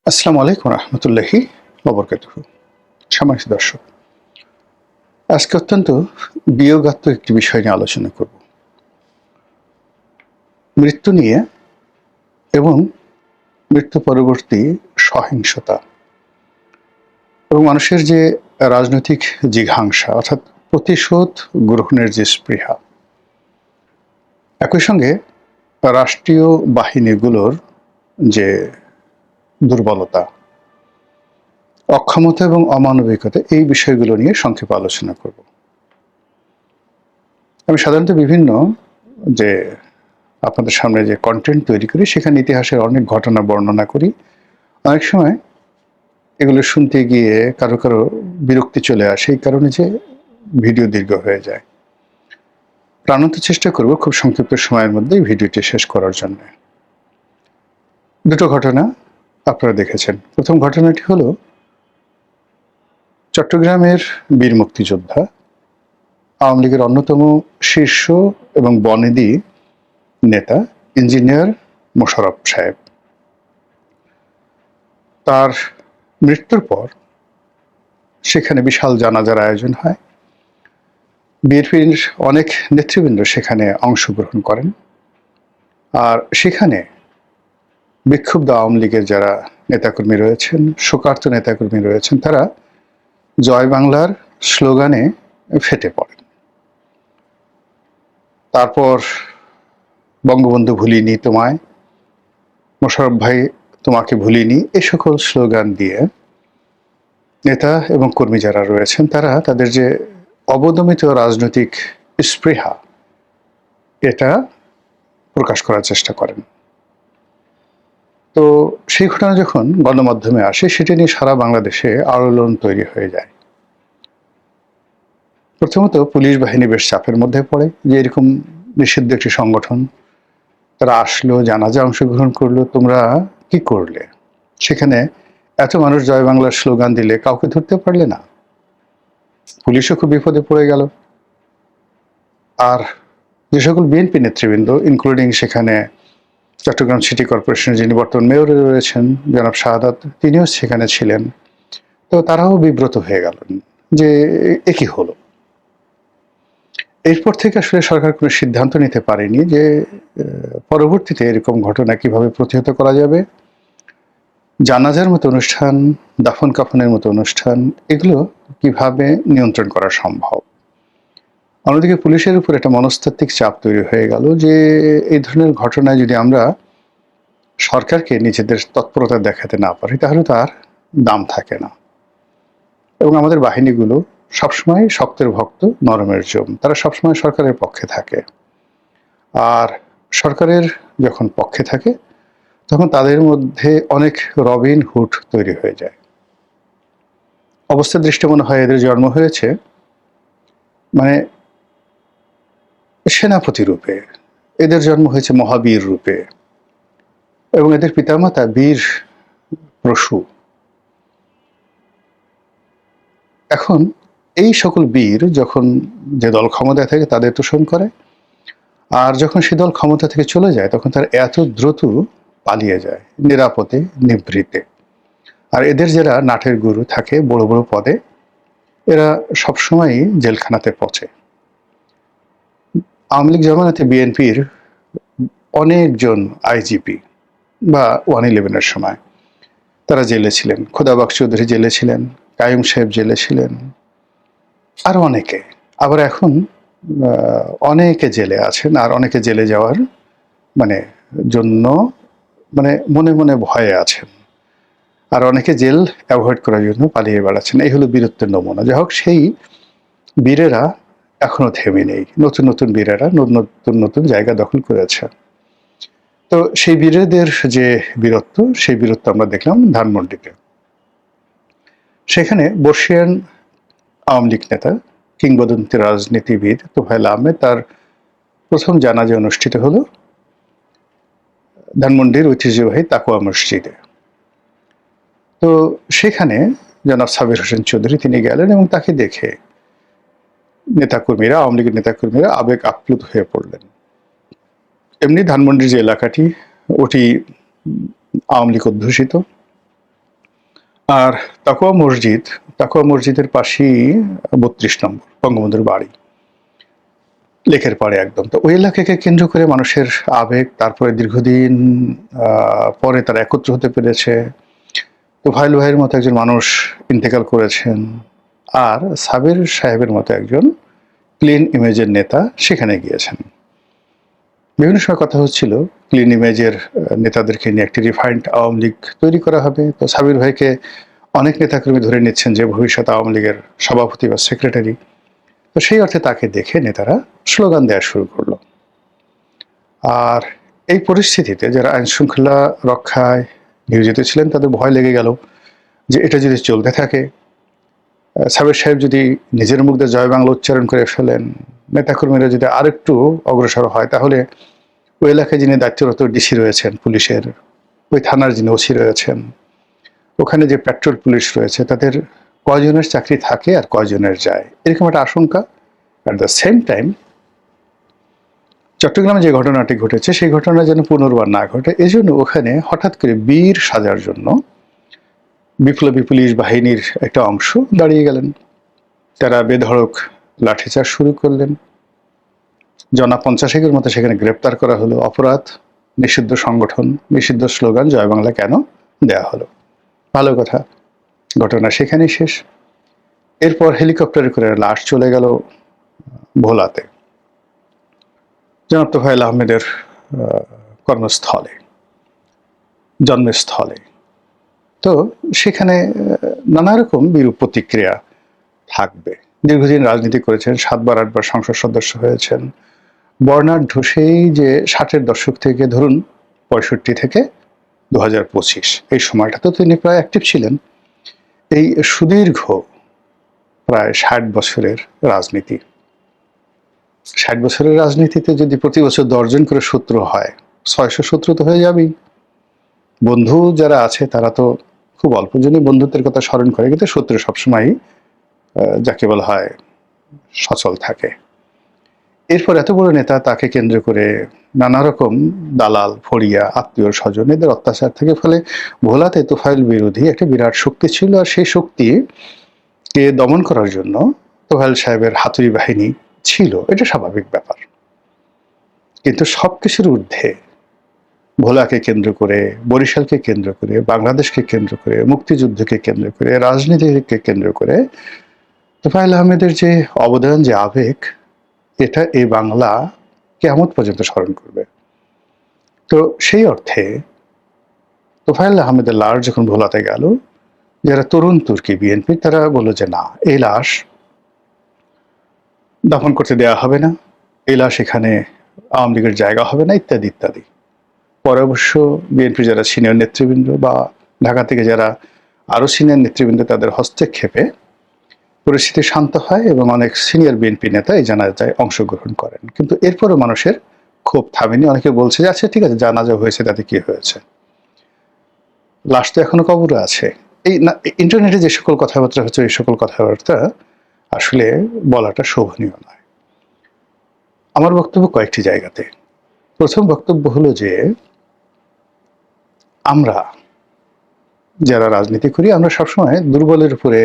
আসসালামু আলাইকুম রহমতুল্লাহি ওবরকাতুহু। সম্মানিত দর্শক, আজকে অত্যন্ত বিয়োগাত্মক একটি বিষয় নিয়ে আলোচনা করব। মৃত্যু নিয়ে এবং মৃত্যু পরবর্তী সহিংসতা এবং মানুষের যে রাজনৈতিক জিঘাংসা অর্থাৎ প্রতিশোধ গ্রহণের যে স্পৃহা, একই সঙ্গে রাষ্ট্রীয় বাহিনীগুলোর যে দুর্বলতা, অক্ষমতা এবং অমানবিকতা, এই বিষয়গুলো নিয়ে সংক্ষেপে আলোচনা করব। আমি সাধারণত বিভিন্ন যে আপনাদের সামনে যে কন্টেন্ট তৈরি করি সেখানে ইতিহাসের অনেক ঘটনা বর্ণনা করি। অনেক সময় এগুলো শুনতে গিয়ে কারো কারো বিরক্তি চলে আসে, এই কারণে যে ভিডিও দীর্ঘ হয়ে যায়। প্রাণান্ত চেষ্টা করব খুব সংক্ষিপ্ত সময়ের মধ্যেই ভিডিওটি শেষ করার জন্য। দুটো ঘটনা আপনারা দেখেছেন। প্রথম ঘটনাটি হলো চট্টগ্রামের বীর মুক্তিযোদ্ধা, আওয়ামী লীগের অন্যতম শীর্ষ এবং বনেদি নেতা ইঞ্জিনিয়ার মোশাররফ সাহেব। তার মৃত্যুর পর সেখানে বিশাল জানাজার আয়োজন হয়। বিএনপির অনেক নেতৃবৃন্দ সেখানে অংশগ্রহণ করেন। আর সেখানে বিক্ষুব্ধ আওয়ামী লীগের যারা নেতাকর্মী রয়েছেন, শোকার্ত নেতাকর্মী রয়েছেন, তারা জয় বাংলার স্লোগানে ফেটে পড়েন। তারপর বঙ্গবন্ধু ভুলিনি তোমায়, মোশাররফ ভাই তোমাকে ভুলিনি, এই সকল স্লোগান দিয়ে নেতা এবং কর্মী যারা রয়েছেন তারা তাদের যে অবদমিত রাজনৈতিক স্পৃহা, এটা প্রকাশ করার চেষ্টা করেন। তো সেই ঘটনা যখন গণমাধ্যমে আসে, সেটা নিয়ে সারা বাংলাদেশে আলোড়ন তৈরি হয়ে যায়। প্রথমত পুলিশ বাহিনী বেশ চাপের মধ্যে পড়ে যে এরকম নিষিদ্ধ একটি সংগঠন, তারা আসলো, জানাজা অংশগ্রহণ করলো, তোমরা কি করলে? সেখানে এত মানুষ জয় বাংলার স্লোগান দিলে কাউকে ধরতে পারলে না। পুলিশও খুব বিপদে পড়ে গেল। আর যে সকল বিএনপি নেতৃবৃন্দ, ইনক্লুডিং সেখানে চট্টগ্রাম সিটি কর্পোরেশনের যিনি বর্তমান মেয়র রয়েছেন জনাব শাহাদাত, তিনিও সেখানে ছিলেন। তো তারাও বিব্রত হয়ে গেলেন যে একই হলো। এরপর থেকে আসলে সরকার কোনো সিদ্ধান্ত নিতে পারেনি যে পরবর্তীতে এরকম ঘটনা কিভাবে প্রতিহত করা যাবে। জানাজার মতো অনুষ্ঠান, দাফন কাফনের মতো অনুষ্ঠান, এগুলো কিভাবে নিয়ন্ত্রণ করা সম্ভব। অন্যদিকে পুলিশের উপর একটা মনস্তাত্ত্বিক চাপ তৈরি হয়ে গেল যে এই ধরনের ঘটনায় যদি আমরা সরকারকে নিজেদের তৎপরতা দেখাতে না পারি তাহলে তার দাম থাকে না। এবং আমাদের বাহিনীগুলো সবসময় শক্তের ভক্ত, নরমের জম, তারা সবসময় সরকারের পক্ষে থাকে। আর সরকারের যখন পক্ষে থাকে তখন তাদের মধ্যে অনেক রবিন হুড তৈরি হয়ে যায়। অবস্থা দৃষ্টি মনে হয় এদের জন্ম হয়েছে মানে সেনাপতি রূপে, এদের জন্ম হয়েছে মহাবীর রূপে, এবং এদের পিতামাতা বীর প্রসূ। এখন এই সকল বীর যখন যে দল ক্ষমতায় থাকে তাদের তোষণ করে, আর যখন সে দল ক্ষমতা থেকে চলে যায় তখন তার এত দ্রুত পালিয়ে যায় নিরাপদে, নিভৃতে। আর এদের যারা নাটের গুরু থাকে বড় বড় পদে, এরা সবসময়ই জেলখানাতে পচে। আওয়ামী লীগ জামানাতে বিএনপির অনেকজন আইজিপি বা 111-এর সময় তারা জেলে ছিলেন। খোদাবাক চৌধুরী জেলে ছিলেন, কাইয়ুম সাহেব জেলে ছিলেন, আরো অনেকে। আবার এখন অনেকে জেলে আছেন, আর অনেকে জেলে যাওয়ার মানে জন্য মানে মনে মনে ভয়ে আছেন, আর অনেকে জেল অ্যাভয়েড করার জন্য পালিয়ে বেড়াচ্ছেন। এই হলো বীরত্বের নমুনা। যাই হোক, সেই বীরেরা এখনো থেমে নেই। নতুন নতুন বীরেরা নতুন নতুন জায়গা দখল করেছে। তো সেই বীরেদের যে বীরত্ব, সেই বীরত্ব আমরা দেখলাম ধানমন্ডিতে। সেখানে বর্ষিয়ান আওয়ামী লীগ নেতা, কিংবদন্তি রাজনীতিবিদ তোফায়েল আহমেদ, তার প্রথম জানাজা অনুষ্ঠিত হলো ধানমন্ডির ঐতিহ্যবাহী তাকওয়া মসজিদে। তো সেখানে জনাব সাবির হোসেন চৌধুরী তিনি গেলেন এবং তাকে দেখে নেতাকর্মীরা, আওয়ামী লীগের নেতাকর্মীরা আবেগ আপ্লুত হয়ে পড়লেন। এমনি ধানমন্ডির যে এলাকাটি, ওটি আওয়ামী লীগ অধ্যুষিত, আর তাকওয়া মসজিদের পাশেই ৩২ নম্বর বঙ্গবন্ধুর বাড়ি, লেকের পাড়ে একদম। তো ওই এলাকাকে কেন্দ্র করে মানুষের আবেগ, তারপরে দীর্ঘদিন পরে তারা একত্র হতে পেরেছে। তোফায়েল ভাইয়ের মতো একজন মানুষ ইন্তেকাল করেছেন, আর সাবির সাহেবের মতো একজন ক্লিন ইমেজের নেতা সেখানে গিয়েছেন। বিভিন্ন সময় কথা হচ্ছিল ক্লিন ইমেজের নেতাদেরকে নিয়ে একটি রিফাইন্ড আওয়ামী লীগ তৈরি করা হবে। তো সাবির ভাইকে অনেক নেতাকর্মী ধরে নিচ্ছেন যে ভবিষ্যৎ আওয়ামী লীগের সভাপতি বা সেক্রেটারি। তো সেই অর্থে তাকে দেখে নেতারা স্লোগান দেওয়া শুরু করলো। আর এই পরিস্থিতিতে যারা আইন শৃঙ্খলা রক্ষায় নিয়োজিত ছিলেন তাদের ভয় লেগে গেল যে এটা যদি চলতে থাকে, সাবির সাহেব যদি নিজের মুখ দিয়ে জয় বাংলা উচ্চারণ করে ফেলেন, নেতাকর্মীরা যদি আরেকটু অগ্রসর হয়, তাহলে ওই এলাকায় যিনি দায়িত্বরত ডিসি রয়েছেন পুলিশের, ওই থানার যিনি ওসি রয়েছেন, ওখানে যে পেট্রোল পুলিশ রয়েছে, তাদের কয়জনের চাকরি থাকে আর কয়জনের যায়, এরকম একটা আশঙ্কা। অ্যাট দ্য সেম টাইম চট্টগ্রামে যে ঘটনাটি ঘটেছে সেই ঘটনা যেন পুনর্বার না ঘটে, এজন্য ওখানে হঠাৎ করে বীর সাজার জন্য বিপ্লবী পুলিশ বাহিনীর একটা অংশ দাঁড়িয়ে গেলেন। তারা বেধড়ক লাঠিচার্জ শুরু করলেন। 50 মতো সেখানে গ্রেপ্তার করা হলো। অপরাধ, নিষিদ্ধ সংগঠন, নিষিদ্ধ স্লোগান জয় বাংলা কেন দেয়া হলো? ভালো কথা, ঘটনা সেখানেই শেষ। এরপর হেলিকপ্টারে করে লাশ চলে গেল ভোলাতে, জনাব তোফায়েল আহমেদের কর্মস্থলে, জন্মস্থলে। তো সেখানে নানা রকম বিরূপ প্রতিক্রিয়া থাকবে। দীর্ঘদিন রাজনীতি করেছেন, 7বার 8বার সংসদ সদস্য হয়েছেন। বর্ণাঢ্য সেই যে 60-এর দশক থেকে ধরুন 65 থেকে 2025 এই সময়টা তো তিনি প্রায় অ্যাক্টিভ ছিলেন। এই সুদীর্ঘ প্রায় 60 বছরের রাজনীতি, 60 বছরের রাজনীতিতে যদি প্রতি বছর 10 জন করে শত্রু হয়, 600 শত্রু তো হয়ে যাবেই। বন্ধু যারা আছে তারা তো খুব অল্প জনই বন্ধুত্বের কথা স্মরণ করে, কিন্তু শত্রু সবসময়ই যাকে বলা হয় সচল থাকে। এরপর এত বড় নেতা, তাকে কেন্দ্র করে নানা রকম দালাল, ফড়িয়া, আত্মীয় স্বজন, এদের অত্যাচার থেকে ফলে ভোলাতে তোফায়েল বিরোধী একটা বিরাট শক্তি ছিল। আর সেই শক্তিকে দমন করার জন্য তোফায়েল সাহেবের হাতুড়ি বাহিনী ছিল, এটা স্বাভাবিক ব্যাপার। কিন্তু সবকিছুর ঊর্ধ্বে ভোলাকে কেন্দ্র করে, বরিশালকে কেন্দ্র করে, বাংলাদেশকে কেন্দ্র করে, মুক্তিযুদ্ধকে কেন্দ্র করে, রাজনীতিকে কেন্দ্র করে তোফায়েল আহমেদের যে অবদান, যে আবেগ, এটা এই বাংলা কিয়ামত পর্যন্ত স্মরণ করবে। তো সেই অর্থে তোফায়েল আহমেদের লাশ যখন ভোলাতে গেল, যারা তরুণ তুর্কি বিএনপি, তারা বলল যে না, এই লাশ দাফন করতে দেওয়া হবে না, এই লাশ এখানে আওয়ামী লীগের জায়গা হবে না, ইত্যাদি ইত্যাদি। পরে অবশ্য বিএনপির যারা সিনিয়র নেতৃবৃন্দ বা ঢাকা থেকে যারা আরো সিনিয়র নেতৃবৃন্দ, তাদের হস্তক্ষেপে পরিস্থিতি শান্ত হয় এবং অনেক সিনিয়র বিএনপি নেতা এই জানাজায় অংশগ্রহণ করেন। কিন্তু এরপরও মানুষের ক্ষোভ থামেনি। অনেকে বলছে যে আচ্ছা ঠিক আছে, জানাজা হয়েছে, তাতে কি হয়েছে, লাশ তো এখনো কবরে আছে। এই ইন্টারনেটে যে সকল কথাবার্তা হচ্ছে, এই সকল কথাবার্তা আসলে বলাটা শোভনীয় নয়। আমার বক্তব্য কয়েকটি জায়গাতে। প্রথম বক্তব্য হলো যে আমরা যারা রাজনীতি করি, আমরা সবসময় দুর্বলের উপরে,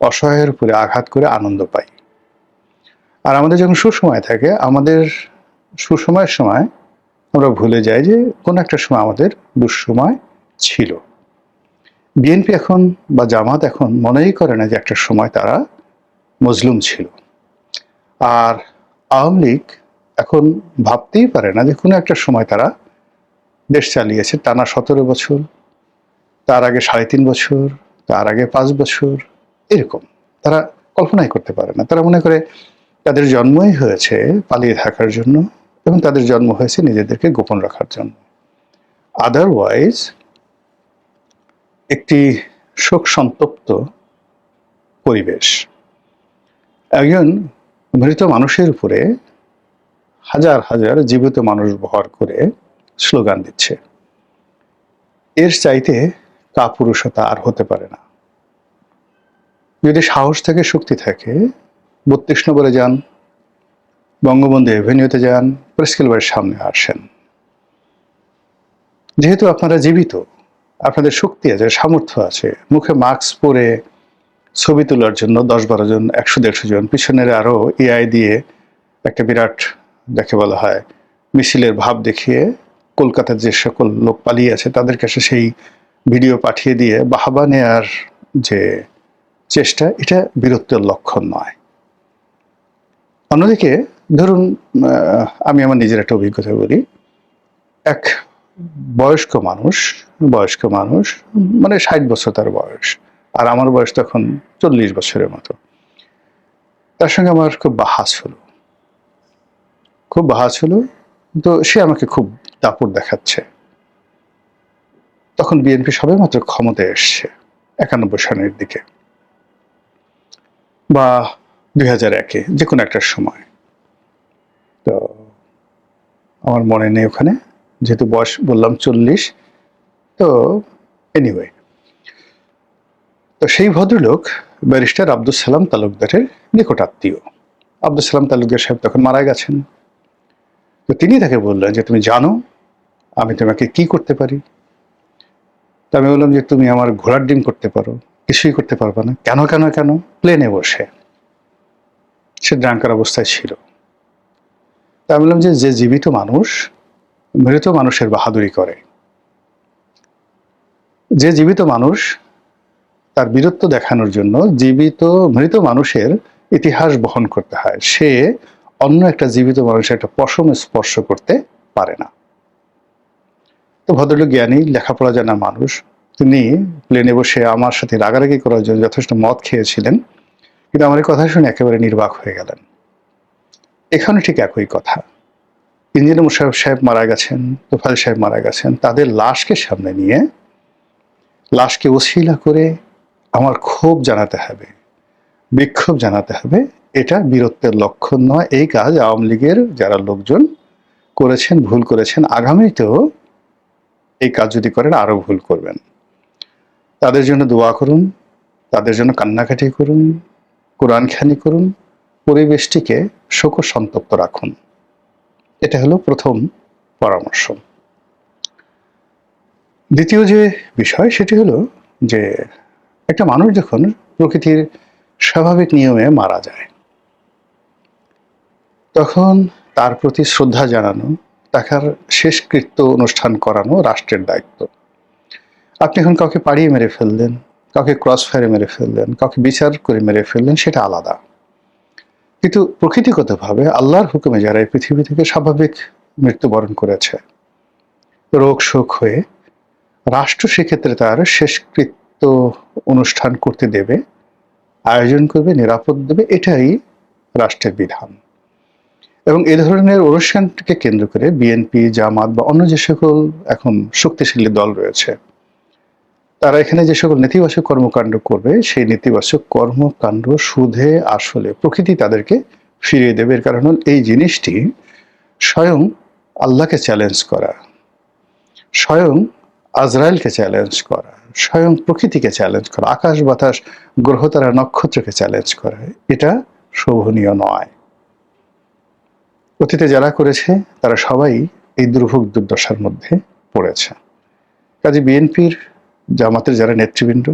অসহায়ের উপরে আঘাত করে আনন্দ পাই। আর আমাদের যখন সুসময় থাকে, আমাদের সুসময়ের সময় আমরা ভুলে যাই যে কোন একটা সময় আমাদের দুঃসময় ছিল। বিএনপি এখন বা জামাত এখন মনেই করে না যে একটা সময় তারা মজলুম ছিল। আর আওয়ামী লীগ এখন ভাবতেই পারে না যে কোনো একটা সময় তারা দেশ চালিয়েছে টানা 17 বছর, তার আগে 3.5 বছর, তার আগে 5 বছর, এরকম তারা কল্পনাই করতে পারে না। তারা মনে করে তাদের জন্মই হয়েছে পালিয়ে থাকার জন্য, এবং তাদের জন্ম হয়েছে নিজেদেরকে গোপন রাখার জন্য। আদারওয়াইজ একটি শোক সন্তপ্ত পরিবেশ, একজন মৃত মানুষের উপরে হাজার হাজার জীবিত মানুষ ভর করে স্লোগান দিচ্ছে, এর চাইতে কাপুরুষতা আর হতে পারে না। যদি সাহস থাকে, শক্তি থাকে, 32 নম্বরে যান, বঙ্গবন্ধু এভিনিউতে যান, প্রেস ক্লাবের সামনে আসেন। যেহেতু আপনারা জীবিত, আপনাদের শক্তি আছে, সামর্থ্য আছে, মুখে মাস্ক পরে ছবি তোলার জন্য ১০-১২ জন, ১০০-১৫০ জন, পিছনের আরো এআই দিয়ে একটা বিরাট, যাকে বলা হয় মিছিলের ভাব দেখিয়ে কলকাতার যে সকল লোক পালিয়ে আছে তাদের কাছে সেই ভিডিও পাঠিয়ে দিয়ে বাহবা নেয়ার যে চেষ্টা, এটা বীরত্বের লক্ষণ নয়। অন্যদিকে ধরুন, আমি আমার নিজের একটা অভিজ্ঞতা বলি। এক বয়স্ক মানুষ মানে ৬০ বছর তার বয়স, আর আমার বয়স তখন ৪০ বছরের মতো। তার সঙ্গে আমার খুব বাহাস হলো। তো সে আমাকে খুব দাপট দেখাচ্ছে। তখন বিএনপি সবেমাত্র ক্ষমতায় এসছে ৯১ সনের দিকে বা ২০০১-এ, যে কোনো একটা সময়। তো আমার মনে নেই ওখানে, যেহেতু বয়স বললাম ৪০। তো এনিওয়ে, তো সেই ভদ্রলোক ব্যারিস্টার আব্দুল সালাম তালুকদারের নিকট আত্মীয়। আব্দুল সালাম তালুকদার সাহেব তখন মারা গেছেন। তো তিনি তাকে বললেন যে, তুমি জানো আমি তোমাকে কি করতে পারি? তা আমি বললাম যে, তুমি আমার ঘোড়ার ডিম করতে পারো, কিছুই করতে পারবে না। কেন কেন কেন? প্লেনে বসে, সে ড্রাঙ্কার অবস্থায় ছিল। তা আমি বললাম যে, যে জীবিত মানুষ মৃত মানুষের বাহাদুরি করে, যে জীবিত মানুষ তার বীরত্ব দেখানোর জন্য মৃত মানুষের ইতিহাস বহন করতে হয়, সে অন্য একটা জীবিত মানুষের একটা পশম স্পর্শ করতে পারে না। তো ভদ্রলোক জ্ঞানী, লেখাপড়া জানা মানুষ, তিনি প্লেনে বসে আমার সাথে রাগারাগি করার জন্য যথেষ্ট মদ খেয়েছিলেন, কিন্তু আমার এই কথা শুনে একেবারে নির্বাক হয়ে গেলেন। এখানে ঠিক একই কথা। ইঞ্জিনিয়ার মোশাররফ সাহেব মারা গেছেন, তোফায়েল সাহেব মারা গেছেন, তাদের লাশকে সামনে নিয়ে, লাশকে ওসিলা করে আমার ক্ষোভ জানাতে হবে, বিক্ষোভ জানাতে হবে, এটা বীরত্বের লক্ষণ নয়। এই কাজ আওয়ামী লীগের যারা লোকজন করেছেন, ভুল করেছেন, আগামীতেও এই কাজ যদি করেন আরো ভুল করবেন। তাদের জন্য দোয়া করুন, তাদের জন্য কান্নাকাটি করুন, কোরআন খানি করুন, পরিবেশটিকে শোক সন্তপ্ত রাখুন। এটা হলো প্রথম পরামর্শ। দ্বিতীয় যে বিষয়, সেটি হলো যে, একটা মানুষ যখন প্রকৃতির স্বাভাবিক নিয়মে মারা যায়, তখন তার প্রতি শ্রদ্ধা জানানো, তার শেষকৃত্য অনুষ্ঠান করানো রাষ্ট্রের দায়িত্ব। আপনি এখন কাউকে পাড়িয়ে মেরে ফেললেন, কাউকে ক্রস ফায়ারে মেরে ফেললেন, কাউকে বিচার করে মেরে ফেললেন, সেটা আলাদা। কিন্তু প্রকৃতিগতভাবে আল্লাহর হুকুমে যারা এই পৃথিবী থেকে স্বাভাবিক মৃত্যুবরণ করেছে রোগ শোক হয়ে, রাষ্ট্র সেক্ষেত্রে তার শেষকৃত্য অনুষ্ঠান করতে দেবে, আয়োজন করবে, নিরাপদ দেবে, এটাই রাষ্ট্রের বিধান। এবং এই ধরনের অনুষ্ঠানকে কেন্দ্র করে বিএনপি, জামাত বা অন্য যে সকল এখন শক্তিশালী দল রয়েছে, তারা এখানে যে সকল নেতিবাচক কর্মকাণ্ড করবে, সেই নেতিবাচক কর্মকাণ্ড সুদে আসলে প্রকৃতি তাদেরকে ফিরিয়ে দেবে। এর কারণ এই জিনিসটি স্বয়ং আল্লাহকে চ্যালেঞ্জ করা, স্বয়ং আজরাইলকে চ্যালেঞ্জ করা, স্বয়ং প্রকৃতিকে চ্যালেঞ্জ করা, আকাশ বাতাস গ্রহতারা নক্ষত্রকে চ্যালেঞ্জ করা, এটা শোভনীয় নয়। অতীতে যারা করেছে তারা সবাই এই দুর্ভোগ দুর্দশার মধ্যে পড়েছে। কাজে বিএনপির, জামাতের যারা নেতৃবৃন্দ,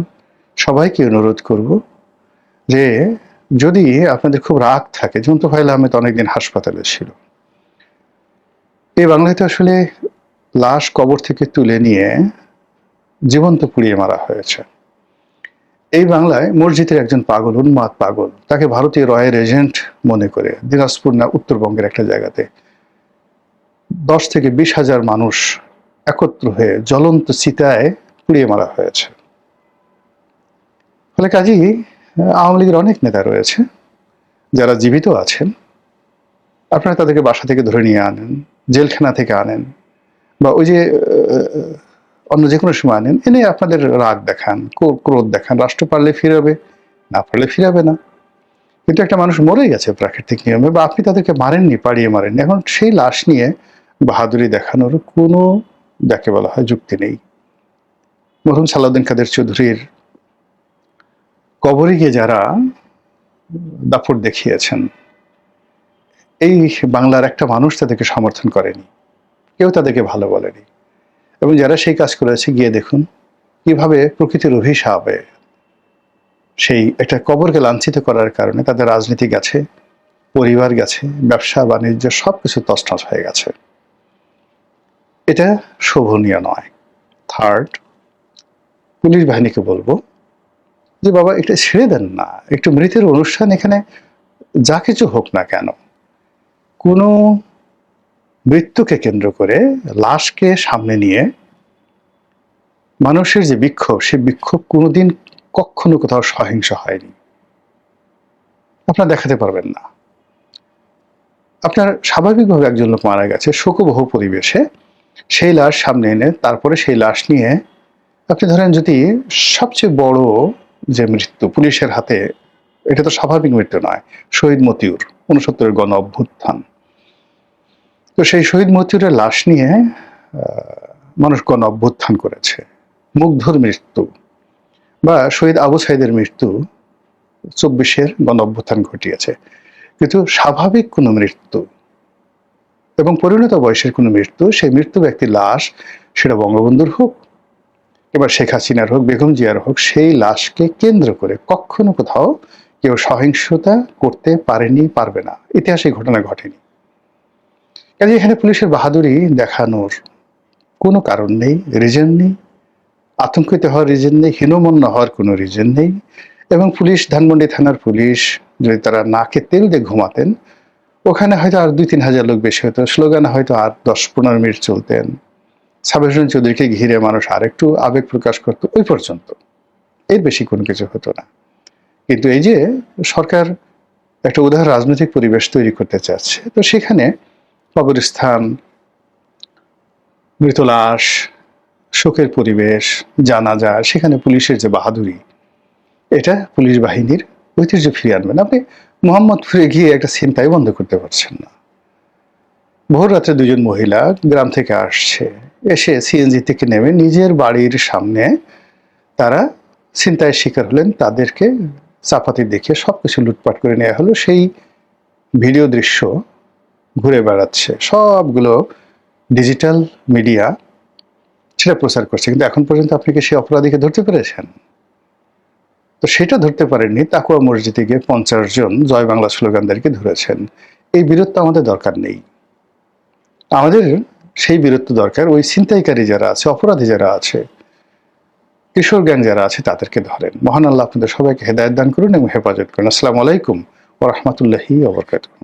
সবাইকে অনুরোধ করব যে, যদি আপনাদের খুব রাগ থাকে, যেমন তোফায়েল আহমেদ অনেকদিন হাসপাতালে ছিল, এই বাংলাতে আসলে লাশ কবর থেকে তুলে নিয়ে জীবন্ত পুড়িয়ে মারা হয়েছে। এই বাংলায় মসজিদের একজন পাগল, উন্মাদ পাগল, তাকে ভারতীয় রয়ের এজেন্ট মনে করে দিনাজপুর না উত্তরবঙ্গের একটা জায়গাতে ১০ থেকে ২০,০০০ মানুষ একত্র হয়ে জ্বলন্ত চিতায় পুড়িয়ে মারা হয়েছে। ফলে কাজেই আওয়ামী লীগের অনেক নেতা রয়েছে যারা জীবিত আছেন, আপনারা তাদেরকে বাসা থেকে ধরে নিয়ে আনেন, জেলখানা থেকে আনেন, বা ওই যে অন্য যে কোনো সময় আনেন, এনে আপনাদের রাগ দেখান, ক্রোধ দেখান। রাষ্ট্র পারলে ফিরাবে, না পারলে ফিরাবে না। কিন্তু একটা মানুষ মরে গেছে প্রাকৃতিক নিয়মে, বা আপনি তাদেরকে মারেননি, পাড়িয়ে মারেননি, এখন সেই লাশ নিয়ে বাহাদুরি দেখানোর কোনো, যাকে বলা হয়, যুক্তি নেই। মরহুম সালাউদ্দিন কাদের চৌধুরীর কবরে গিয়ে যারা দাপট দেখিয়েছেন, এই বাংলার একটা মানুষ তাদেরকে সমর্থন করেনি, কেউ তাদেরকে ভালো বলেনি। এবং যারা সেই কাজ করেছে, গিয়ে দেখুন কিভাবে প্রকৃতির অভিশাপে সেই একটা কবরকে লাঞ্ছিত করার কারণে তাদের রাজনীতি গেছে, পরিবার গেছে, ব্যবসা বাণিজ্য সবকিছু তছনছ হয়ে গেছে। এটা শোভনীয় নয়। থার্ড, পুলিশ বাহিনীকে বলবো যে বাবা এটা ছেড়ে দেন না, একটু মৃতের অনুষ্ঠান, এখানে যা কিছু হোক না কেন, কোনো মৃত্যুকে কেন্দ্র করে লাশকে সামনে নিয়ে মানুষের যে বিক্ষোভ, সেই বিক্ষোভ কোনোদিন কখনো কোথাও সহিংস হয়নি। আপনারা দেখাতে পারবেন না। আপনার স্বাভাবিকভাবে একজন লোক মারা গেছে শোকবহ পরিবেশে, সেই লাশ সামনে এনে তারপরে সেই লাশ নিয়ে আপনি ধরেন যদি সবচেয়ে বড় যে মৃত্যু পুলিশের হাতে, এটা তো স্বাভাবিক মৃত্যু নয়, শহীদ মতিউর ৬৯-এর গণ অভ্যুত্থান, তো সেই শহীদ মতিউরের লাশ নিয়ে মানুষ গণ অভ্যুত্থান করেছে, মুগ্ধর মৃত্যু, বা শহীদ আবু সাইদের মৃত্যু ২৪-এর গণ অভ্যুত্থান ঘটিয়েছে। কিন্তু স্বাভাবিক কোনো মৃত্যু এবং পরিণত বয়সের কোনো মৃত্যু, সেই মৃত্যু ব্যক্তির লাশ, সেটা বঙ্গবন্ধুর হোক, এবার শেখ হাসিনার হোক, বেগম জিয়ার হোক, সেই লাশকে কেন্দ্র করে কখনো কোথাও কেউ সহিংসতা করতে পারেনি, পারবে না। ইতিহাসে ঘটনা ঘটেনি। কাজে এখানে পুলিশের বাহাদুরি দেখানোর কোনো কারণ নেই, রিজন নেই, আতঙ্কিত হওয়ার রিজন নেই, হীনমন্য হওয়ার কোনো রিজন নেই। এবং পুলিশ, ধানমন্ডি থানার পুলিশ যদি তারা নাকে তেল দিয়ে ঘুমাতেন, ওখানে হয়তো আর ২-৩ হাজার লোক বেশি হতো, স্লোগানে হয়তো আর ১০-১৫ মিনিট চলতেন, সাবির হোসেন চৌধুরীকে ঘিরে মানুষ আর একটু আবেগ প্রকাশ করতো, ওই পর্যন্ত, এর বেশি কোনো কিছু হতো না। কিন্তু এই যে সরকার একটা উদার রাজনৈতিক পরিবেশ তৈরি করতে চাচ্ছে, তো সেখানে কবরস্থান, মৃত লাশ, শোকের পরিবেশ, জানাজা, সেখানে পুলিশের যে বাহাদুরি, এটা পুলিশ বাহিনীর ঐতিহ্য ফিরিয়ে আনবেন। আপনি মোহাম্মদপুরে গিয়ে একটা ছিনতাই বন্ধ করতে পারছেন না। ভোর রাত্রে ২ জন মহিলা গ্রাম থেকে আসছে, এসে সিএনজি থেকে নেমে নিজের বাড়ির সামনে তারা ছিনতাইয়ের শিকার হলেন, তাদেরকে চাপাতি দেখিয়ে সবকিছু লুটপাট করে নেওয়া হলো। সেই ভিডিও দৃশ্য ঘুরে বেড়াচ্ছে, সবগুলো ডিজিটাল মিডিয়া সেটা প্রচার করছে, কিন্তু এখন পর্যন্ত আপনি কি সেই অপরাধীকে ধরতে পেরেছেন? তো সেটা ধরতে পারেননি, তাকুয়া মসজিদে গিয়ে ৫০ জন জয় বাংলা স্লোগানদারকে ধরেছেন। এই বীরত্ব আমাদের দরকার নেই। আমাদের সেই বীরত্ব দরকার ওই ছিনতাইকারী যারা আছে, অপরাধী যারা আছে, কিশোর গ্যাং যারা আছে, তাদেরকে ধরেন। মহান আল্লাহ আপনাদের সবাইকে হেদায়েত দান করুন এবং হেফাজত করুন। আসসালামু আলাইকুম ওয়া রাহমাতুল্লাহি ওয়া বারাকাতুহু।